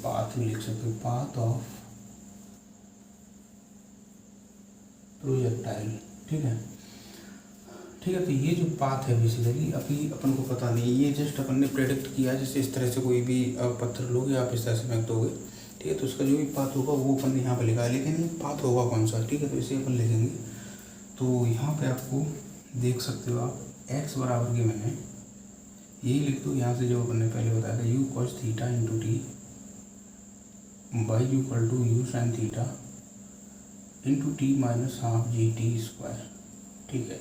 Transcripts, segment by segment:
Path भी लिख सकते हो, पाथ ऑफ प्रोजेक्टाइल। ठीक है, ठीक है। तो ये जो पाथ है बेसिकली अभी अपन को पता नहीं, ये जस्ट अपन ने प्रेडिक्ट किया, जैसे इस तरह से कोई भी पत्थर लोगे आप, इस तरह से फेंक दोगे, ठीक है, तो उसका जो भी पाथ होगा वो अपन ने यहाँ पे लिखा है, लेकिन ये पाथ होगा कौन सा, ठीक है, तो इसे अपन लिखेंगे। तो यहाँ पे आपको देख सकते हो आप, एक्स बराबर के मैंने यही लिख दो, यहाँ से जो अपन ने पहले बताया था, u cos theta into t by equal to you sign theta into t minus half G T square. ठीक है,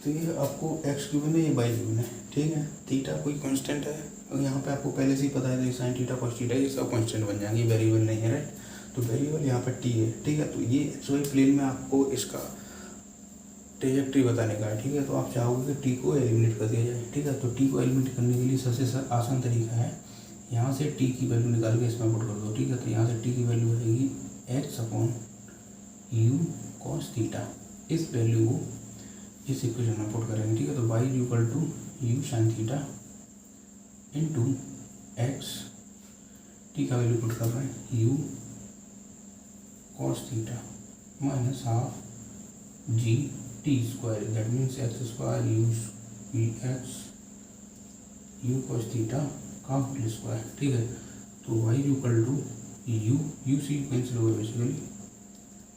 तो ये आपको एक्स गिवन है, ये बाई गिवन है, ठीक है। थीटा कोई कांस्टेंट है, और यहाँ पे आपको पहले से ही पता है कि साइन थीटा कॉस थीटा ये सब कांस्टेंट बन जाएंगे, वेरिएबल नहीं है, राइट। तो वेरिएबल यहाँ पर टी है, ठीक है। तो ये एक्स वाई प्लेन में आपको इसका ट्रेजेक्ट्री बताने का है, ठीक है। तो आप चाहोगे कि टी को एलिमिनेट कर दिया जाए, ठीक है। तो टी को एलिमिनेट करने के लिए सबसे आसान तरीका है, यहाँ से टी की वैल्यू निकाल के इसमें पुट कर दो, ठीक है। तो यहाँ से टी की वैल्यू रहेगी x upon u cos theta, इस वैल्यू को इस इक्वेशन में पुट करेंगे, ठीक है। तो Y equal to you sign theta into x, t का वैल्यू पुट कर रहे हैं u cos theta minus half G T square, that means x square u x u cos theta का होल स्क्वायर, ठीक है। तो Y equal to u see cancel हो गया बेसिकली,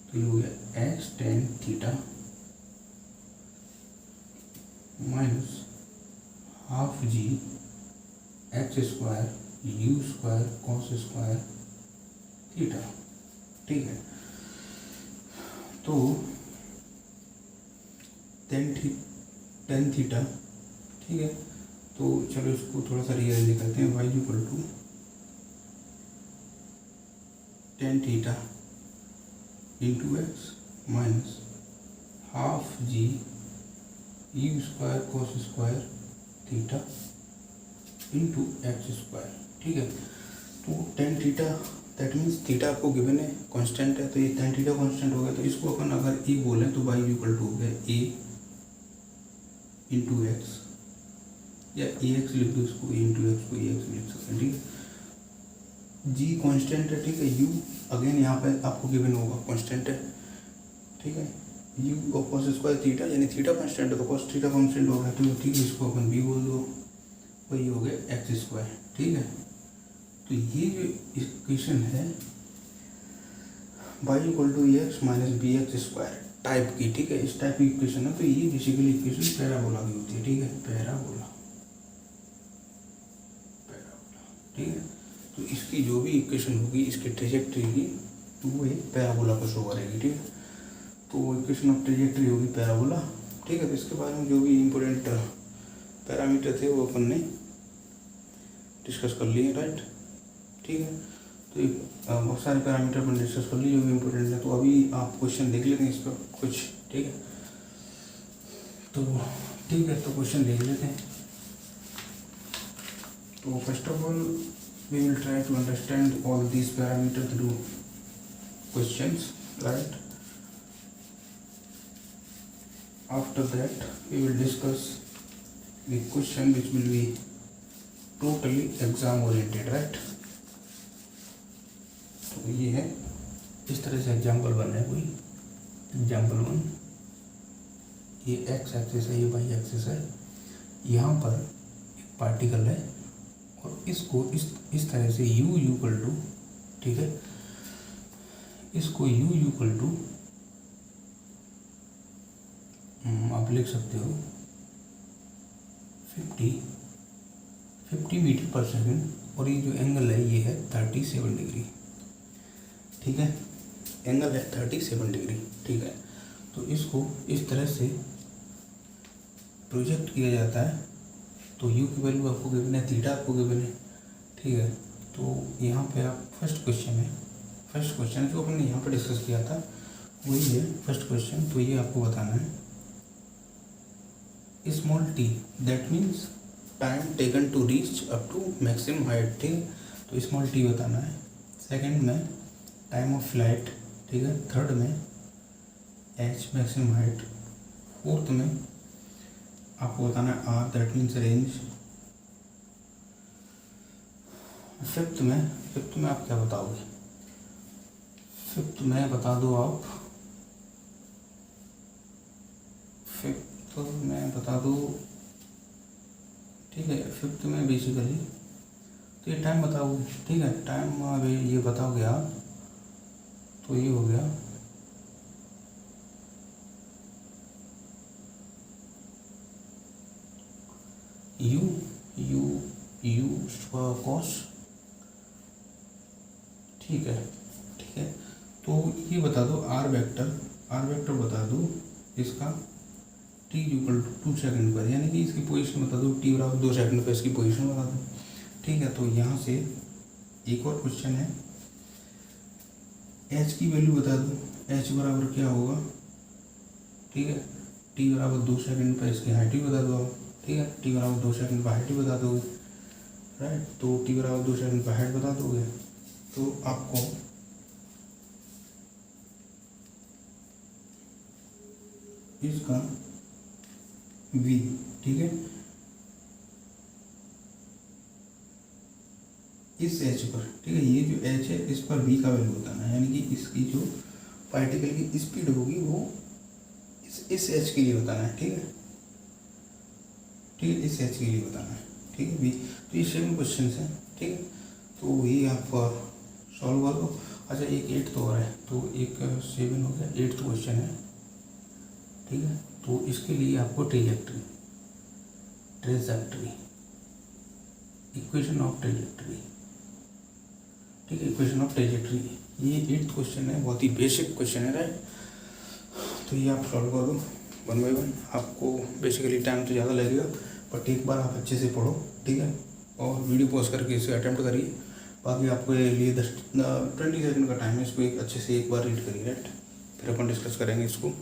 तो ये हो गया x tan theta minus half g x square u square cos square theta, ठीक है। तो टेन थीटा, ठीक है। तो चलो इसको थोड़ा सा रिअरेंज करते हैं, y equal to tan theta into x minus half g u square cos square theta into x square, ठीक है। तो tan theta that means theta आपको गिवन है, कांस्टेंट है, तो ये टेन थीटा कांस्टेंट हो गया। तो इसको अपन अगर ए बोलें तो वाई इक्वल टू हो गया ए इंटू एक्स, या ए एक्स लिख दो इसको, ए इंटू एक्स को ए एक्स लिख सकते हैं, ठीक है। जी कांस्टेंट है, ठीक है। यू अगेन यहाँ पे आपको गिवन होगा, कांस्टेंट है, ठीक है। यू और कॉस स्क्वायर थीटा, यानी थीटा कांस्टेंट है तो कॉस थीटा कांस्टेंट होगा, तो ठीक है, इसको अपन बी बोल दो, वही हो गया एक्स स्क्वायर, ठीक है। तो ये जो इक्वेशन है y equal to a x minus b x square type की, ठीक है, इस टाइप की इक्वेशन है। तो ये बेसिकली इक्वेशन पैराबोला की होती है, ठीक है, पैराबोला, ठीक है। तो इसकी जो भी इक्वेशन होगी, इसकी ट्रेजेक्ट्री की, वो एक पैराबोला को शो करेगी, ठीक है। तो इक्वेशन ऑफ ट्रेजेक्ट्री होगी पैराबोला, ठीक है। तो इसके बारे में जो भी इम्पोर्टेंट पैरामीटर थे वो अपन ने डिस्कस कर लिए, राइट, ठीक है। तो बहुत सारे पैरामीटर अपन डिस्कस कर लिए जो भी इम्पोर्टेंट है। तो अभी आप क्वेश्चन देख लेते हैं इस पर कुछ, ठीक है। तो ठीक है, तो क्वेश्चन देख लेते हैं। तो first of all we will try to understand all these parameters through questions, right. After that we will discuss the question which will be totally exam oriented, right. तो ये है इस तरह से एग्जाम्पल बन रहा है कोई एग्जाम्पल 1, ये एक्स एक्सिस है, ये वाई एक्सिस है, यहाँ पर एक पार्टिकल है और इसको इस तरह से u इक्वल टू, ठीक है, इसको u इक्वल टू आप लिख सकते हो 50 मीटर पर सेकंड, और ये जो एंगल है ये है 37 डिग्री, ठीक है, एंगल है 37 डिग्री, ठीक है। तो इसको इस तरह से प्रोजेक्ट किया जाता है। तो u की वैल्यू आपको गिवन है, थीटा आपको गिवन है, ठीक है। तो यहाँ पे आप फर्स्ट क्वेश्चन जो हमने यहाँ पे डिस्कस किया था वही है फर्स्ट क्वेश्चन। तो ये आपको बताना है small T, that means time taken to reach up to maximum height, ठीक है। तो स्मॉल टी बताना है। सेकंड में टाइम ऑफ फ्लाइट, ठीक है। थर्ड में एच मैक्सिमम हाइट। फोर्थ में आपको बताना है r, that means range. Fifth में आप क्या बताओगे? फिफ्थ में बता दो आप, फिफ्थ में बता दो, ठीक है। फिफ्थ में बेसिकली तो ये टाइम बताओगे, ठीक है। टाइम अभी ये बताओगे आप, तो ये हो गया यू यू यू कॉस, ठीक है, ठीक है। तो ये बता दो आर वेक्टर बता दो इसका टी इक्वल टू 2 सेकंड पर, यानी कि इसकी पोजीशन बता दो, टी बराबर 2 सेकंड पर इसकी पोजीशन बता दो, ठीक है। तो यहाँ से एक और क्वेश्चन है, एच की वैल्यू बता दो, एच बराबर क्या होगा, ठीक है। टी बराबर 2 सेकंड पर इसकी हाइट भी बता दो आप, ठीक है। टी बराबर 2 सेकंड पर हाइट भी बता दोगे, राइट। तो टी बराबर 2 सेकंड पर हाइट बता दोगे, तो आपको इसका v, ठीक है, इस h पर, ठीक है, ये जो h है इस पर v का वैल्यू बताना है, यानी कि इसकी जो पार्टिकल की स्पीड होगी वो इस h के लिए बताना है, ठीक है, ठीक है, इस h के लिए बताना है, ठीक है। v तो ये 7 क्वेश्चन है, ठीक है। तो ये आप सॉल्व कर दो। अच्छा एक 8 तो और है, तो एक 7 हो गया, 8th क्वेश्चन है, ठीक है। तो इसके लिए आपको ट्रेजेक्ट्री इक्वेशन ऑफ ट्रेजेक्ट्री, ठीक है, इक्वेशन ऑफ ट्रेजेक्ट्री, ये 8th क्वेश्चन है, बहुत ही बेसिक क्वेश्चन है, राइट। तो ये आप सॉल्व कर दो 1 बाय 1। आपको बेसिकली टाइम तो ज़्यादा लगेगा, बट एक बार आप अच्छे से पढ़ो, ठीक है, और वीडियो पॉज करके इसे अटैम्प्ट करिए। बाकी आपके लिए 20 सेकंड का टाइम है, इसको एक अच्छे से एक बार रीड करिए, राइट। फिर अपन डिस्कस करेंगे इसको।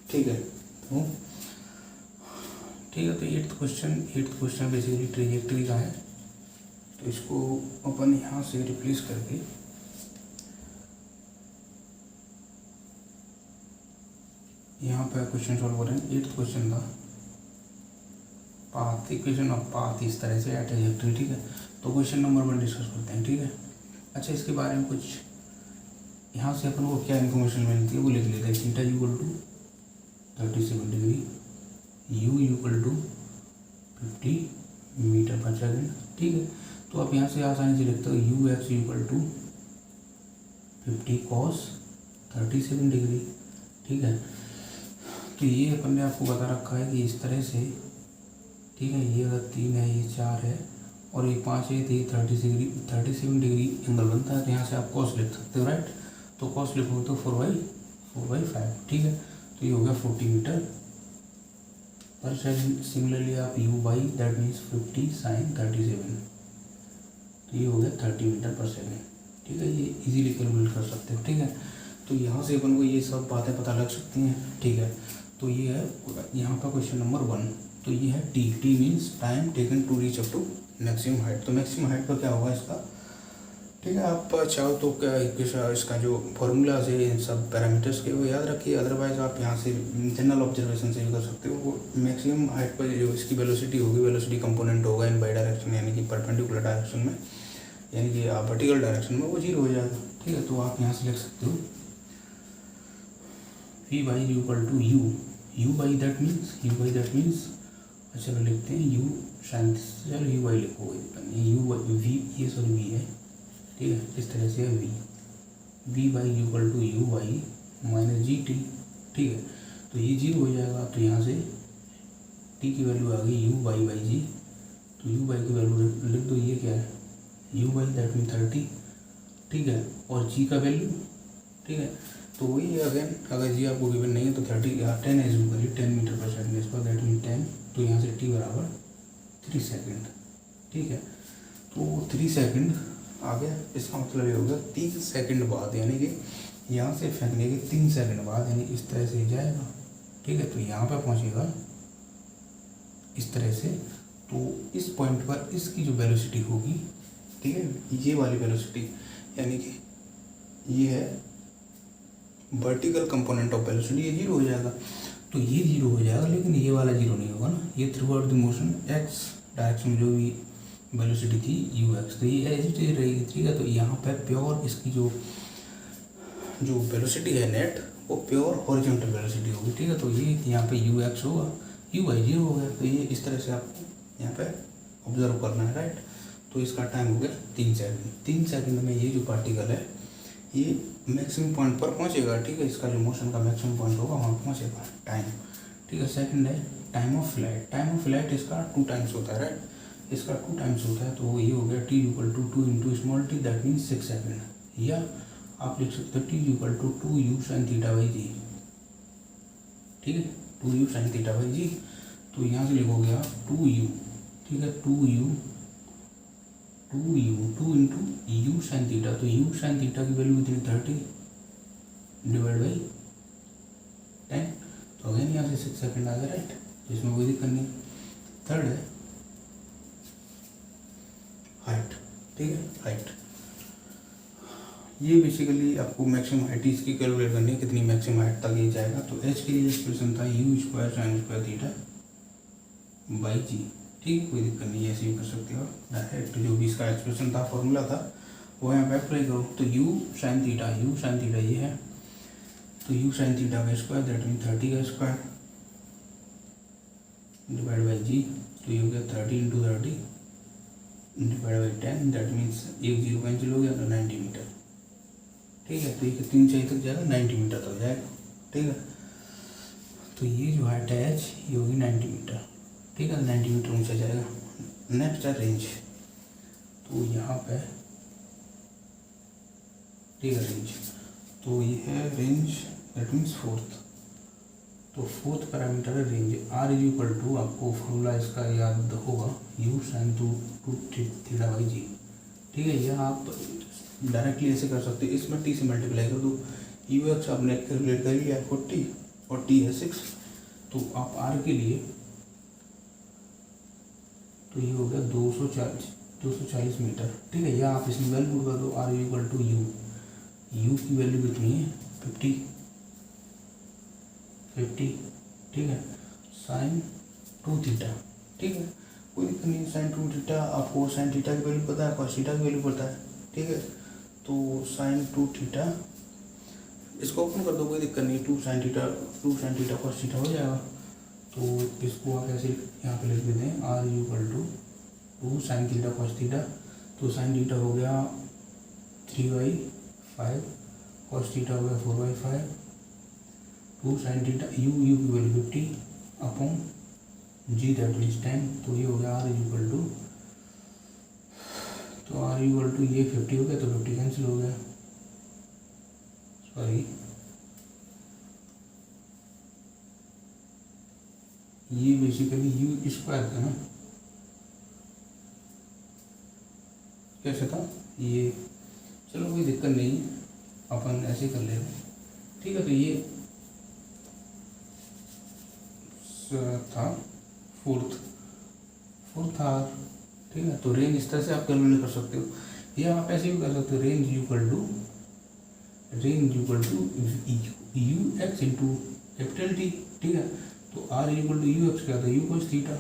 ठीक है, ठीक है। तो 8th क्वेश्चन बेसिकली ट्रेजेक्ट्री का है, तो इसको अपन यहाँ से रिप्लेस करके यहाँ पे क्वेश्चन सॉल्व करें। 8th क्वेश्चन था पाथ, इक्वेशन ऑफ पाथ इस तरह से या ट्रेजेक्ट्री, ठीक है। तो क्वेश्चन नंबर 1 डिस्कस करते हैं, ठीक है। अच्छा इसके बारे में कुछ यहाँ से अपन को क्या इन्फॉर्मेशन मिलती है वो लिख लेते हैं। Theta equal to 37 degree, u equal to 50 meter per second, ठीक है। तो आप यहाँ से आसानी से लिखते हो u x equal to 50 cos 37 degree, ठीक है। तो ये अपन ने आपको बता रखा है कि इस तरह से, ठीक है, ये अगर 3 है, ये 4 है और ये 5 है, तो ये 37 डिग्री एंगल बनता है। तो यहाँ से आप कॉस लिख सकते हो, राइट। तो कॉस लिखोगे तो 4/5, ठीक है। तो ये हो गया 40 मीटर पर सेकेंड। सिमिलरली आप u by that means 50 sine 37, तो ये हो गया 30 मीटर पर सेकेंड, ठीक है। ये इजीली कैलकुलेट कर सकते हो, ठीक है। तो यहाँ से अपन को ये सब बातें पता लग सकती हैं, ठीक है। तो ये है यहाँ का क्वेश्चन नंबर 1। तो ये है t means time taken to reach up to maximum height. तो मैक्सिमम हाइट पर क्या होगा इसका, ठीक है। आप चाहो तो क्या इसका जो फॉर्मूलाज है इन सब पैरामीटर्स के वो याद रखिए, अदरवाइज आप यहाँ से जनरल ऑब्जर्वेशन से भी कर सकते हो। वो मैक्सिमम हाइट पर जो इसकी वेलोसिटी होगी, वेलोसिटी कंपोनेंट होगा इन बाई डायरेक्शन, यानी कि परपेंडिकुलर डायरेक्शन में, यानी कि वर्टिकल डायरेक्शन में वो 0 हो जाएगा, ठीक है। तो आप यहाँ से लिख सकते हो v by u equal to u by that means चलो लिखते हैं यू शांति से, चलो यू बाई लिखो, यू वी, ये सॉरी वी है, ठीक है। इस तरह से v by u equal to u by minus g t, ठीक है। तो ये 0 हो जाएगा, तो यहाँ से t की वैल्यू आ गई u बाई जी, तो u बाई की वैल्यू लिख दो, ये क्या है u बाई दैट मीन 30, ठीक है। और g का वैल्यू, ठीक है। तो वही अगेन अगर जी आपको गिवन नहीं है तो 10 एज्यूम करिए, 10 मीटर पर सेकेंड इस पर, दैट मीन 10। तो यहाँ से t बराबर 3 सेकेंड, ठीक है। तो 3 सेकेंड आ गया, इसका मतलब ये हो गया 3 सेकेंड बाद, यानी कि यहाँ से फेंकने के 3 सेकेंड बाद, यानी इस तरह से जाएगा, ठीक है। तो यहाँ पर पहुँचेगा इस तरह से, तो इस पॉइंट पर इसकी जो वेलोसिटी होगी, ठीक है, ये वाली वेलोसिटी, यानी कि ये है वर्टिकल कंपोनेंट ऑफ वेलोसिटी, ये जीरो हो जाएगा। तो ये जीरो हो जाएगा, लेकिन ये वाला जीरो नहीं होगा ना, ये through out the motion x direction में जो भी वेलोसिटी थी यू एक्स, तो ये एज इट इज रहेगी, ठीक है। तो यहाँ पे प्योर इसकी जो वेलोसिटी है नेट, वो प्योर हॉरिजॉन्टल वेलोसिटी होगी, ठीक है। तो ये यहाँ पे यू एक्स होगा, यू वाई जीरो हो गया। तो ये इस तरह से आपको यहाँ पे ऑब्जर्व करना है, राइट। तो इसका टाइम हो गया 3 सेकंड। 3 सेकंड में ये जो पार्टिकल है ये मैक्सिमम पॉइंट पर पहुँचेगा, ठीक है। इसका जो मोशन का मैक्सिमम पॉइंट होगा वहाँ पहुँचेगा टाइम, ठीक है। सेकंड है time of flight. Time of flight इसका 2 टाइम्स होता है, राइट। इसका 2 टाइम्स होता है, तो ये हो गया T equal to 2 into small T, that means 6 second. या आप लिख सकते हो T equal to 2 you sign theta by जी, ठीक है, 2 you sign theta by G. तो यहाँ से लिखोगे आप 2 यू, ठीक है, 2 इंटू यू साइन थीटा। तो यू साइन थीटा की वैल्यू कितनी, 30 डिवाइड बाई 10। तो अगेन यहाँ से 6 सेकेंड आ गया, राइट। तो इसमें कोई दिक्कत नहीं। थर्ड है हाइट, ठीक है, हाइट। ये बेसिकली आपको मैक्सिमम हाइट इसकी कैलकुलेट करनी है, कितनी मैक्सिमम हाइट तक ये जाएगा। तो एच के लिए एक्सप्रेशन था U square sine square theta by जी, ठीक है, कोई दिक्कत नहीं है, ऐसे ही कर सकते हो डायरेक्ट। जो भी इसका एक्सप्रेशन था, फॉर्मूला था, वो यहाँ पे अप्लाई करो। तो यू साइन थीटा ये है, तो यू साइन थीटा का स्क्वायर दैट मीन 30 का स्क्वायर डिवाइड बाई जी। तो ये हो गया 30 into 30 divide by 10, that means एक जीरो कैंसिल हो गया, तो 90 मीटर, ठीक है। तो ये कितनी ऊंचाई तक जाएगा, 90 मीटर तक जाएगा, ठीक है। तो ये जो हाइट है एच, ये होगी 90 मीटर, ठीक है, 90 मीटर ऊंचा जाएगा। नेक्स्ट है रेंज। तो यहाँ पे, ठीक है, रेंज। तो ये है रेंज, दैट मीन्स फोर्थ। तो फोर्थ पैरामीटर है range. R is equal to, आपको फॉर्मूला इसका याद होगा, U sine two theta by जी, ठीक है। यह आप डायरेक्टली ऐसे कर सकते हैं, इसमें टी से मल्टीप्लाई कर दो। यू एक्स आपने कैलकुलेट कर लिया 40 और टी है 6। तो आप आर के लिए, तो ये हो गया 240 मीटर, ठीक है। या आप इसमें वैल्यू पुट कर दो, आर इक्वल टू यू की वैल्यू कितनी है, 50, ठीक है, साइन 2 थीटा, ठीक है, कोई दिक्कत नहीं। साइन 2 थीटा, आपको साइन थीटा की वैल्यू पता है, कॉस थीटा की वैल्यू पता है, ठीक है। तो साइन 2 थीटा, इसको ओपन कर दो, कोई दिक्कत नहीं। 2 साइन थीटा कॉस थीटा हो जाएगा। तो इसको आप ऐसे यहाँ पे लिख देते हैं, r equal to 2 sine theta cos theta. तो साइन थीटा हो गया 3/5, कॉस थीटा हो गया 4/5, 2 साइन थीटा, यू की value 50 upon g, that means 10। तो ये हो गया आर इक्वल टू, तो आर इक्वल टू ये 50 हो गया, तो 50 कैंसिल हो गया, सॉरी, ये बेसिकली यू स्क्वायर था ना, कैसे था ये, चलो कोई दिक्कत नहीं, अपन ऐसे कर ले, ठीक है। तो ये था फोर्थ आर, ठीक है। तो रेंज इस तरह से आप कैलकुलेट कर सकते हो, या आप ऐसे भी कर सकते हो, range equal to u x into capital t, ठीक है। तो r equal to u x क्या था, u cos theta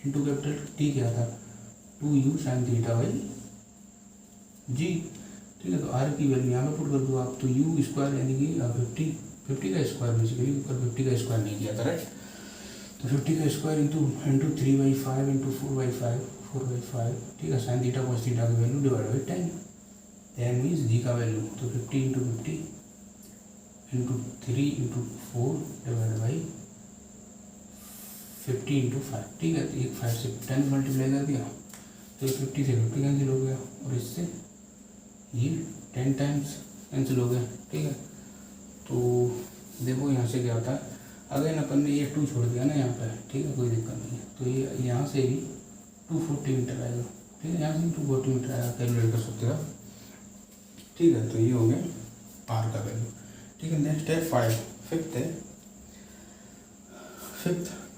into capital t क्या था, 2 यू साइन थीटा बाई जी, ठीक है। तो आर की वैल्यू यहाँ पे पुट कर दो आप। तो यू स्क्वायर यानी कि 50 का स्क्वायर, बेसिकली ऊपर 50 का स्क्वायर नहीं किया था, राइट। तो 50 का स्क्वायर इंटू 3/5 इंटू 4/5, ठीक है। साइन थीटा कॉस थीटा की वैल्यू डिवाइड बाई 10 मीन्स जी का वैल्यू। तो 50 into 50 into 3 into 4 divide by 50 into 5, ठीक है। तो एक 5 से 10 मल्टीप्लाई कर दिया, तो 50 से 50 कैंसिल हो गया, और इससे ये 10 टाइम्स कैंसिल हो गया, ठीक है। तो देखो यहाँ से क्या होता है, अगर अपन ने ये 2 छोड़ दिया ना यहाँ पर, ठीक है, कोई दिक्कत नहीं है। तो ये यहाँ से भी 240 मीटर आएगा, ठीक है, यहाँ से भी 240 मीटर आएगा, कैलकुलेट कर सकते हो, ठीक है। तो ये हो गया आर का वैल्यू, ठीक है। नेक्स्ट है 5, फिफ्थ है,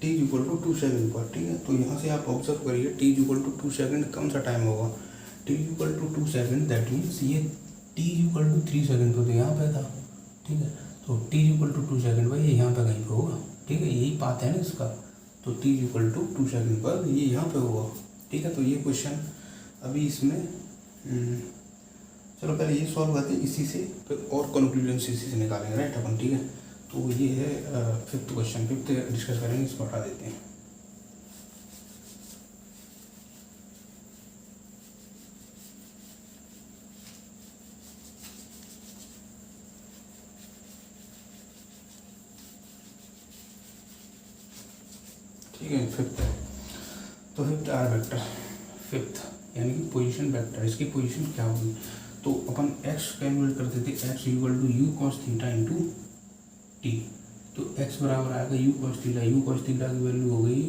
t इक्वल टू 2 सेकंड पर, ठीक है। तो यहाँ से आप ऑब्जर्व करिए t इक्वल टू 2 सेकंड कौन सा टाइम होगा, t equal to 2 second, that means ये t इक्वल टू 3 सेकंड पर तो यहाँ पे था, ठीक है। तो t इक्वल टू 2 सेकंड पर ये यहाँ पे कहीं पे होगा, ठीक है, यही बात है ना इसका। तो t इक्वल टू 2 सेकंड पर ये यहाँ पे होगा, ठीक है। तो ये क्वेश्चन अभी इसमें चलो पहले ये सॉल्व करते हैं, इसी से फिर और कंक्लूजन इसी से निकालेंगे, राइट अपन, ठीक है। तो ये है फिफ्थ क्वेश्चन, फिफ्थ डिस्कस करेंगे, इसको हटा देते हैं। ठीक है, फिफ्थ है। तो फिफ्थ आर वेक्टर, फिफ्थ यानी कि पोजीशन वेक्टर, इसकी पोजीशन क्या होगी। तो अपन x कैलकुलेट करते थे, x equal to u cos theta into t. तो x बराबर आएगा u cos theta, u cos theta की वैल्यू हो गई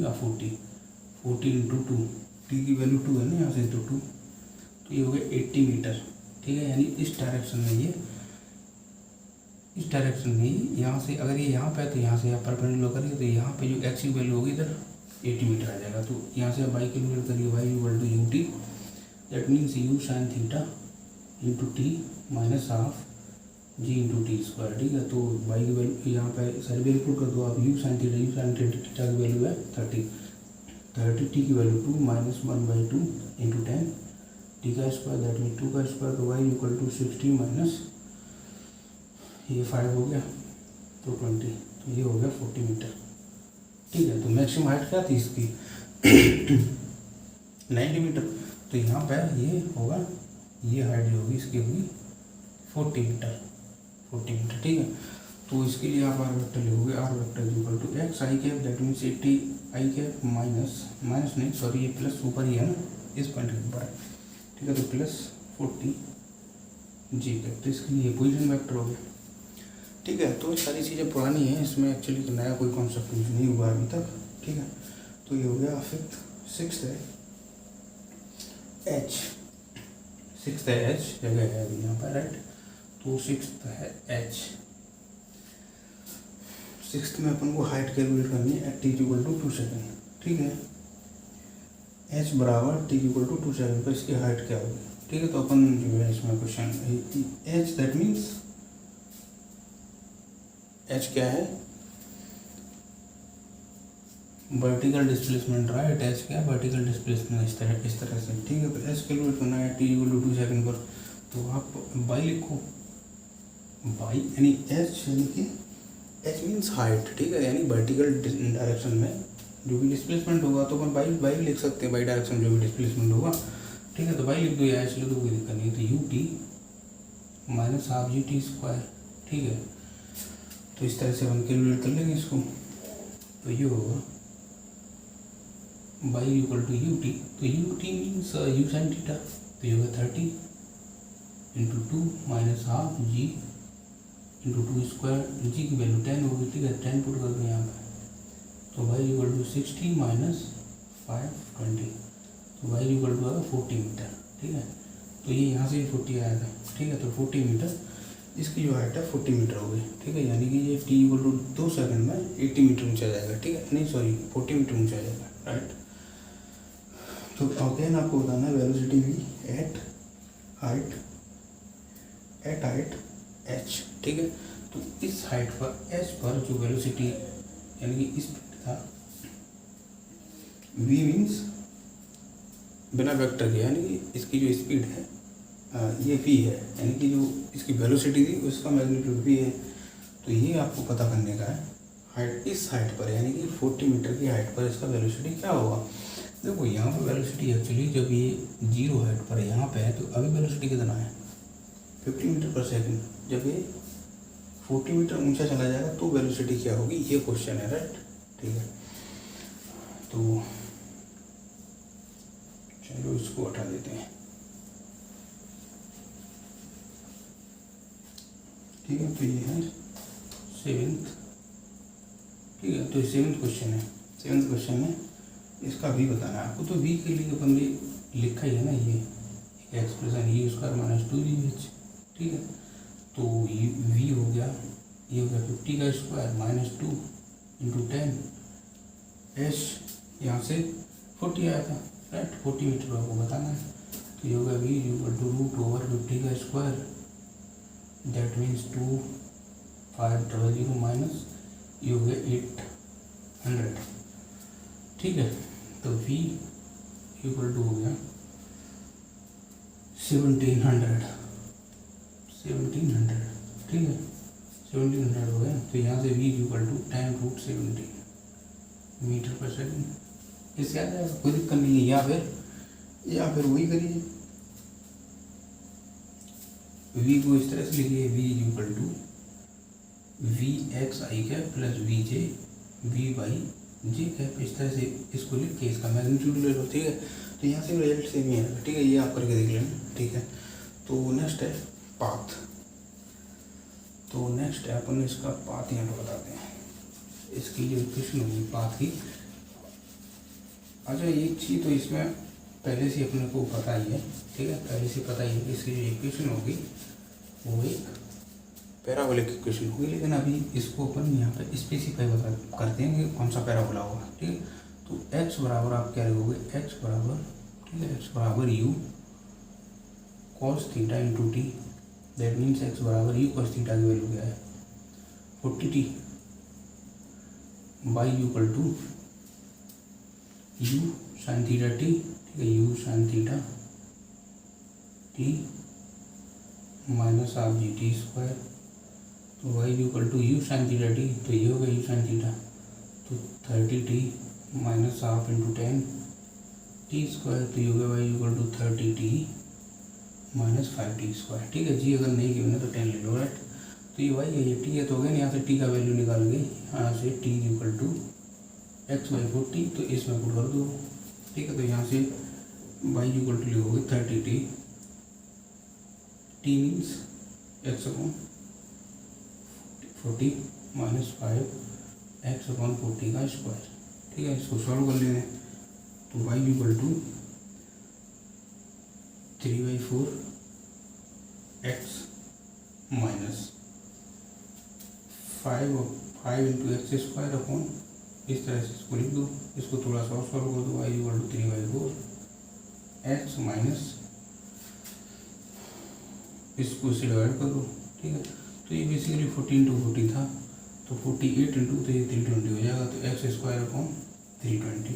40 इंटू 2, टी की वैल्यू 2 है ना यहाँ से, तो 2, तो ये हो गया 80 मीटर, ठीक है। यानी इस डायरेक्शन में ये, इस डायरेक्शन में ही यहाँ से, अगर ये यहाँ पे है तो यहाँ से आप परपेंडिकुलर करिए, तो यहाँ पे जो x की वैल्यू होगी इधर 80 मीटर आ जाएगा। तो यहाँ से आप y कैलकुलेट करिए, y equal to you t, that means you sign theta into t minus half ji into t square, ठीक है। तो y की वैल्यू यहाँ पे सारी वैल्यू पुट कर दो आप, यू साइन थीटा की वैल्यू है 30, टी की वैल्यू 2 माइनस 1/2 इंटू 10 टी का स्क्वायर, दैट मीन 2 का स्क्वायर, तो y इक्वल टू 60 माइनस ये 5 हो गया तो 20, तो ये हो गया 40 मीटर, ठीक है। तो मैक्सिमम हाइट क्या थी इसकी 90 मीटर, तो यहाँ पर ये होगा, ये हाइट जो होगी इसकी होगी 40 मीटर, ठीक है। तो इसके लिए आप आर वेक्टर लिखोगे, r vector equal to x i cap, that means 80 i cap minus नहीं सॉरी ये प्लस ऊपर ही है ना, इस पॉइंट के ऊपर है, ठीक है। तो प्लस 40 जी कैप, तो इसके लिए पोजीशन वेक्टर हो गया, ठीक है। तो सारी चीज़ें पुरानी हैं, इसमें एक्चुअली नया कोई कॉन्सेप्ट यूज नहीं हुआ अभी तक, ठीक है। तो ये हो गया फिफ्थ। सिक्स्थ है एच, सिक्स्थ है एच, जगह है अभी यहाँ पर, राइट। तो सिक्स्थ है एच, सिक्स्थ में अपन को हाइट कैलकुलेट करनी है at t equal to 2 second, ठीक है। एच बराबर टी इक्वल टू 2 सेकेंड पर इसकी हाइट क्या होगी, ठीक है। तो अपन जो है इसमें question H, that means H क्या है, वर्टिकल डिस्प्लेसमेंट, राइट। एच क्या है, वर्टिकल डिस्प्लेसमेंट, इस तरह से, ठीक है। तो एच कैलकुलेट करना है टी इक्वल टू 2 सेकेंड पर, तो आप बाई लिखो, बाई यानी एच, यानी कि एच मीन्स हाइट, ठीक है, यानी वर्टिकल डायरेक्शन में जो भी डिस्प्लेसमेंट होगा तो अपन बाई लिख सकते हैं, बाई डायरेक्शन में जो भी डिस्प्लेसमेंट होगा, ठीक है। तो बाई लिख दो या एच लिख दो, कोई दिक्कत नहीं है। तो U T minus half G T square, ठीक है। तो इस तरह से हम कैलकुलेट कर लेंगे इसको, तो ये होगा by equal to you T, तो U T means you sign theta, तो ये होगा 30 इंटू 2 माइनस हाफ जी इंटू 2 स्क्वायर, जी की वैल्यू 10 होगी, ठीक है। 10 पुट कर दो यहाँ पर, तो बाई इक्वल टू 60 माइनस 5 20, तो बाई इक्वल टू आएगा 40 मीटर, ठीक है। तो ये यहाँ से 40 आया था, ठीक है। तो 40 मीटर, इसकी जो हाइट है 40 मीटर हो गई, ठीक है। यानी कि ये टी इक्वल टू 2 सेकंड में 80 मीटर ऊंचा जाएगा, ठीक है, नहीं सॉरी 40 मीटर ऊंचा जाएगा, राइट। तो अगेन आपको बताना है velocity v at height h, ठीक है। तो इस हाइट पर एच पर जो वेलोसिटी यानी कि स्पीड था, वी मीन्स बिना वेक्टर के, यानी कि इसकी जो स्पीड है ये v है, यानी कि जो इसकी वेलोसिटी थी उसका मैग्नीट्यूड v है। तो ये आपको पता करने का है हाइट, इस हाइट पर यानी कि 40 मीटर की हाइट पर इसका वेलोसिटी क्या होगा। देखो यहाँ पर वेलोसिटी एक्चुअली जब ये 0 हाइट पर यहाँ पे है, तो अभी वेलोसिटी कितना है 50 मीटर पर सेकंड, जब ये 40 मीटर ऊंचा चला जाएगा तो वेलोसिटी क्या होगी, ये क्वेश्चन है, राइट, ठीक है। तो चलो इसको हटा देते हैं, ठीक है। तो ये है सेवेंथ, ठीक है। तो सेवेंथ क्वेश्चन है, सेवेंथ क्वेश्चन में इसका भी बताना है आपको। तो v के लिए अपन ने लिखा ही है ना, ये एक्सप्रेशन ये स्क्वायर माइनस 2vh, ठीक है। तो v हो गया, ये हो गया 50 का स्क्वायर माइनस 2 इंटू 10 एच यहाँ से 40 आया था, राइट, 40 मीटर आपको बताना है। तो ये होगा v equal to root over 50 का स्क्वायर, दैट मीन्स 2500 माइनस ये हो गया 800, ठीक है। तो वी इक्वल टू हो गया 1700, ठीक है, 1700 हो गया। तो यहाँ से we equal to 10√17 metre per second, इससे आ जाएगा, कोई दिक्कत नहीं है। या फिर वही करिए, वी को इस तरह से लिखिए, v equal to v x i cap plus v j v by j cap, इस तरह से इसको लिख के इसका मैग्नीट्यूड ले लो, ठीक है। तो यहाँ से रिजल्ट सेम ही आएगा, ठीक है, ये आप करके देख लेना, ठीक है। तो नेक्स्ट है पाथ। तो नेक्स्ट है अपन इसका पाथ यहाँ पर बताते हैं, इसकी जो इक्वेशन होगी पाथ की। अच्छा, एक चीज़ तो इसमें पहले से अपने को पता ही है, ठीक है, पहले से पता ही है, इसकी जो इक्वेशन होगी वो एक पैराबोलिक इक्वेशन होगी, लेकिन अभी इसको अपन यहाँ पे स्पेसिफाई करते हैं कि कौन सा पैराबोला होगा, ठीक है। तो x बराबर आप क्या रखोगे, x बराबर, ठीक है, x बराबर u cos theta into T, that means x बराबर u cos थीटा की वैल्यू क्या है 40t by u equal to u साइन थीटा t, ठीक है, u साइन theta t minus half G T square. तो Y equal to you sign theta T, तो ये होगा यू साइन थीटा, तो 30t minus half into 10t square, तो ये होगा y equal to 30t minus 5t square, ठीक है जी। अगर नहीं गिवन है तो 10 ले लो, राइट। तो ये वाई है, ये टी है, तो हो गया, यहाँ से टी का वैल्यू निकाल के यहाँ से टी इक्वल टू x/40, तो इसमें पुट कर दो, ठीक है। तो यहाँ से वाई इक्वल टू लिखोगे 30t, T means x/40 minus 5x/40 का स्क्वायर, ठीक है। इसको सॉल्व कर लेंगे, तो y equal to 3/4x minus 5 into x square upon, इस तरह से इसको लिख दो, इसको थोड़ा सा और सॉल्व कर दो, y equal to 3/4x minus, इसको इससे डिवाइड कर दो, ठीक है। तो ये बेसिकली 40 इंटू 40 था, तो 48 इंटू, तो ये 320 हो जाएगा, तो एक्स स्क्वायर अपॉन 320।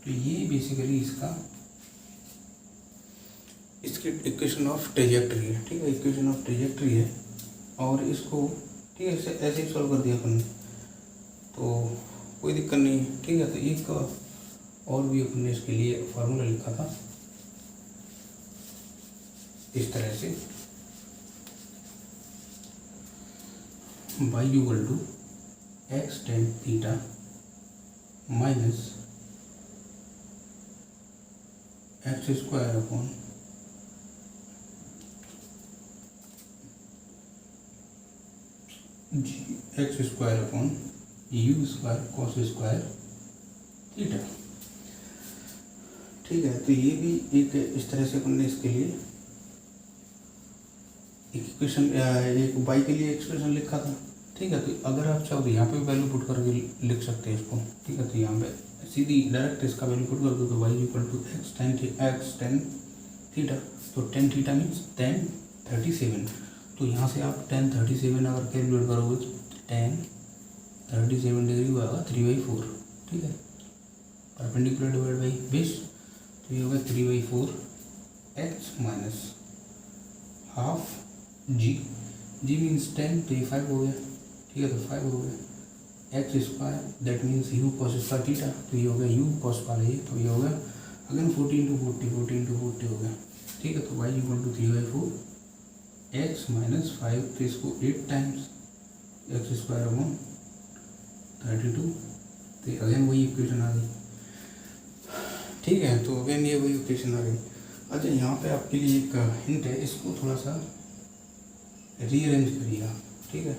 तो ये बेसिकली इसकी इक्वेशन ऑफ ट्रेजेक्ट्री है, ठीक है, इक्वेशन ऑफ ट्रेजेक्ट्री है। और इसको, ठीक है, ऐसे ही सॉल्व कर दिया अपन ने, तो कोई दिक्कत नहीं, ठीक है। तो एक और भी अपन ने इसके लिए फार्मूला लिखा था इस तरह से, y equal to x tan theta minus x square upon x square upon u square cos square theta, ठीक है। तो ये भी एक इस तरह से अपन ने इसके लिए इक्वेशन, एक y के लिए एक्सप्रेशन लिखा था, ठीक है। तो अगर आप चाहो तो यहाँ पे वैल्यू पुट करके लिख सकते हैं इसको, ठीक है। तो यहाँ पे सीधी डायरेक्ट इसका वैल्यू पुट कर दो, तो y equal to x tan theta, तो टेन थीटा मीन्स 1037। तो यहाँ से आप 1037 अगर कैलकुलेट करोगे तो 1037 डिग्री होगा 3/4, ठीक है, परपेंडिकुलर डिवाइड बाई बेस, तो ये होगा 3/4 एक्स माइनस हाफ जी मीन्स 10, तो ये 5 हो गया, ठीक है। तो 5 हो गया x square, that means you cos square theta, तो ये हो गया यू कॉस वाला ये, तो ये हो गया अगेन 40 इंटू 40 हो गया, ठीक है। तो Y equal to 3/4 x minus 5, तो इसको 8 टाइम्स एक्स स्क्वायर अपॉन 32, तो अगेन वही इक्वेशन आ गई, ठीक है। तो अगेन ये वही इक्वेशन आ गई। अच्छा, यहाँ पे आपके लिए एक हिंट है, इसको थोड़ा सा रीअरेंज करिएगा, ठीक है,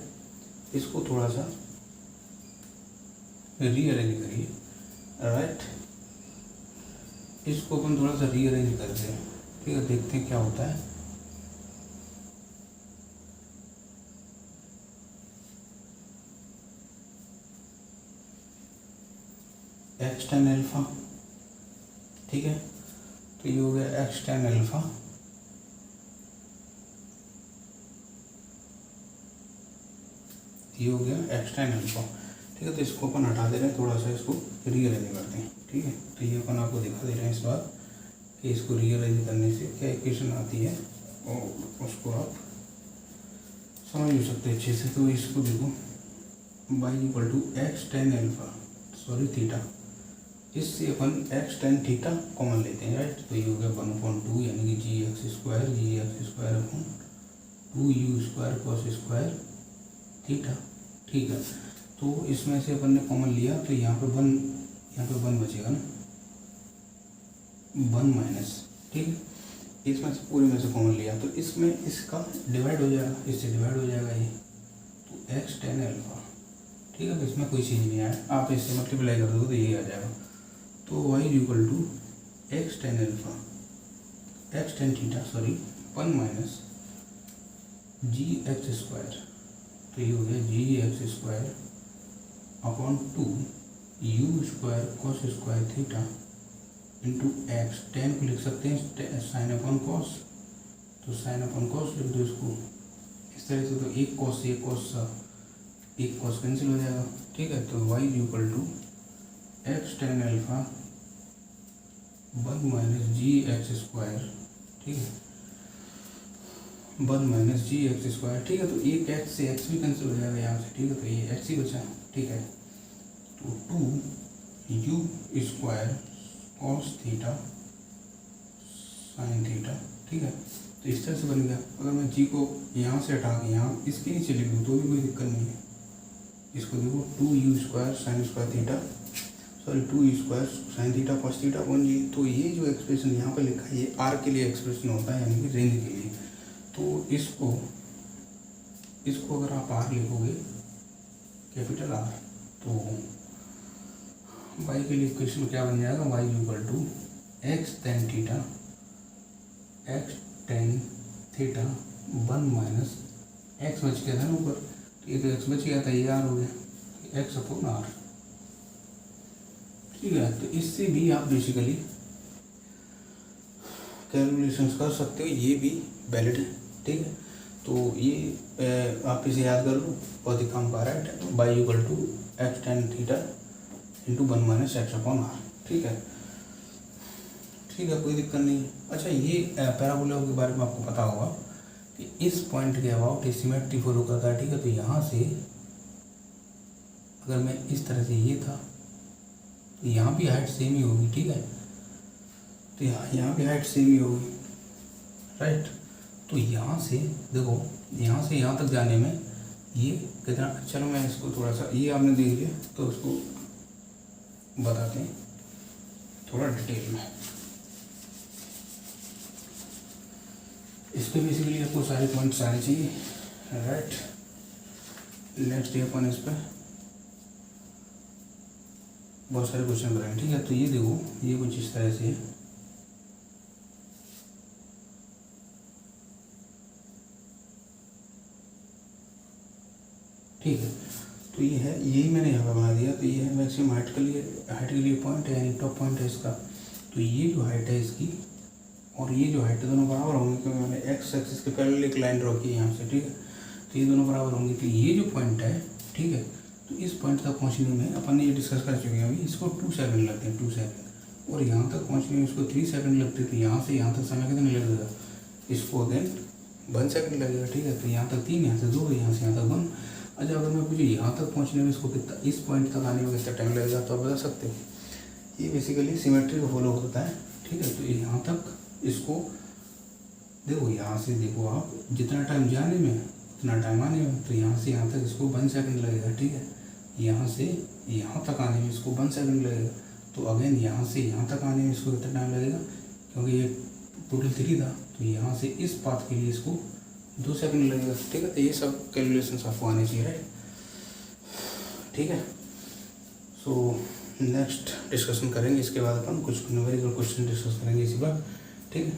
इसको थोड़ा सा रीअरेंज करिए, राइट। इसको अपन थोड़ा सा रीअरेंज करते हैं, ठीक है, देखते हैं क्या होता है। एक्स टेन एल्फा, ठीक है। तो ये हो गया एक्स टेन एल्फा, ये हो गया एक्स टेन एल्फा, ठीक है। तो इसको अपन हटा दे रहे हैं, थोड़ा सा इसको रीअरेंज करते हैं, ठीक है। तो ये अपन आपको दिखा दे रहे हैं इस बार कि इसको रीअरेंज करने से क्या इक्वेशन आती है और उसको आप समझ भी सकते हैं अच्छे से। तो इसको देखो, y equal to x tan alpha, sorry theta, इससे अपन एक्स टेन थीटा कॉमन लेते हैं, राइट। तो ये हो गया 1/2 यानी कि G x square upon 2u square cos square theta, ठीक है। तो इसमें से अपन ने कॉमन लिया तो यहाँ पे वन बचेगा ना, 1 माइनस, ठीक है। इसमें से पूरे में से कॉमन लिया तो इसमें इसका डिवाइड हो जाएगा, इससे डिवाइड हो जाएगा ये, तो एक्स टेन एल्फा, ठीक है। तो इसमें कोई चीज़ नहीं आया, आप इससे मल्टीप्लाई कर दो तो यही आ जाएगा। तो y equal to x tan alpha, X tan theta sorry 1 minus ji x square, तो ये हो गया G x square upon 2 U square cos square theta into X. Tan को लिख सकते हैं साइन अपॉन कॉस, तो साइन अपॉन कॉस लिख दो इसको इस तरह से। तो एक कॉस से एक कॉस कैंसिल हो जाएगा, ठीक है। तो y equal to x tan alpha 1 minus ji x square, ठीक है, 1 माइनस जी एक्स स्क्वायर, ठीक है। तो एक एक्स से एक्स भी कैंसिल हो जाएगा यहाँ से, ठीक है। तो ये एक्स ही बचा, ठीक है। तो 2 U square cos theta sine theta, ठीक है। तो इस तरह से बन गया। अगर मैं जी को यहाँ से हटा के यहाँ इसके नीचे लिख दूँ तो भी कोई दिक्कत नहीं है। इसको देखो 2 U square sine square theta, sorry 2 U square sign theta cos theta बन जी। तो ये जो एक्सप्रेशन यहाँ पे लिखा है ये आर के लिए एक्सप्रेशन होता है, यानी कि रेंज के लिए। तो इसको अगर आप आर लिखोगे कैपिटल आर, तो y के लिए इक्वेशन क्या बन जाएगा, y equal to x tan theta 1 minus x बच गया था ना ऊपर, तो ये तो एक्स बच गया था, ये आर हो गया, एक्स अपॉन आर, ठीक है। तो इससे भी आप बेसिकली कैलकुलेशंस कर सकते हो, ये भी वैलिड है, ठीक है। तो ये आप इसे याद कर लो, बहुत ही काम का, right. y equal to x tan theta into 1 minus x upon r, ठीक है, ठीक है, कोई दिक्कत नहीं। अच्छा, ये पैराबोला के बारे में आपको पता होगा कि इस पॉइंट के अबाउट ये सिमेट्री फॉलो करता है, ठीक है। तो यहाँ से अगर मैं इस तरह से ये था तो यहाँ भी हाइट सेम ही होगी, ठीक है। तो यहाँ भी हाइट सेम ही होगी, राइट। तो यहाँ से देखो, यहाँ से यहाँ तक जाने में ये कितना, चलो मैं इसको थोड़ा सा, ये आपने देख लिया तो उसको बताते हैं थोड़ा डिटेल में। इस पर बेसिकली आपको सारे पॉइंट्स आने चाहिए, राइट। नेक्स्ट डे अपन इस पर बहुत सारे क्वेश्चन करेंगे, ठीक है। तो ये देखो, ये कुछ इस तरह से है, ठीक है। तो ये है, यही मैंने यहाँ पर बना दिया। तो ये है मैक्सिमम हाइट के लिए पॉइंट है, यानी टॉप पॉइंट है इसका। तो ये जो हाइट है इसकी और ये जो हाइट है दोनों बराबर होंगे, क्योंकि मैंने एक्स एक्सिस के पैरेलल एक लाइन ड्रॉ की है यहाँ से, ठीक है। तो ये दोनों बराबर होंगे। तो ये जो पॉइंट है, ठीक है, तो इस पॉइंट तक पहुँचने में अपन ने ये डिस्कस कर चुके हैं अभी, इसको 2 सेकंड लगते हैं, 2 सेकंड। और यहाँ तक पहुँचने में इसको 3 सेकंड लगते थे। यहाँ से यहाँ तक समय कितना लगेगा, इसको अगेन 1 सेकंड लगेगा, ठीक है। तो यहाँ तक 3, यहाँ से 2, यहाँ से यहाँ तक 1। अच्छा, अगर मैं पूछूँ यहाँ तक पहुँचने में इसको कितना, इस पॉइंट तक आने में कितना टाइम लगेगा, तो आप बता सकते हो। ये बेसिकली सिमेट्री को फॉलो होता है, ठीक है। तो यहाँ तक इसको देखो, यहाँ से देखो आप, जितना टाइम जाने में उतना टाइम आने में। तो यहाँ से यहाँ तक इसको 1 सेकंड लगेगा, ठीक है। यहाँ से यहाँ तक आने में इसको 1 सेकंड लगेगा। तो अगेन यहाँ से यहाँ तक आने में इसको कितना टाइम लगेगा, क्योंकि ये टोटल 3 था। तो यहाँ से इस पाथ के लिए इसको 2 सेकंड लगेगा, ठीक है। तो ये सब कैलकुलेशंस आपको आने चाहिए, राइट, ठीक है। सो नेक्स्ट डिस्कशन करेंगे, इसके बाद अपन कुछ न्यूमेरिकल क्वेश्चन डिस्कस करेंगे इसी बार, ठीक है।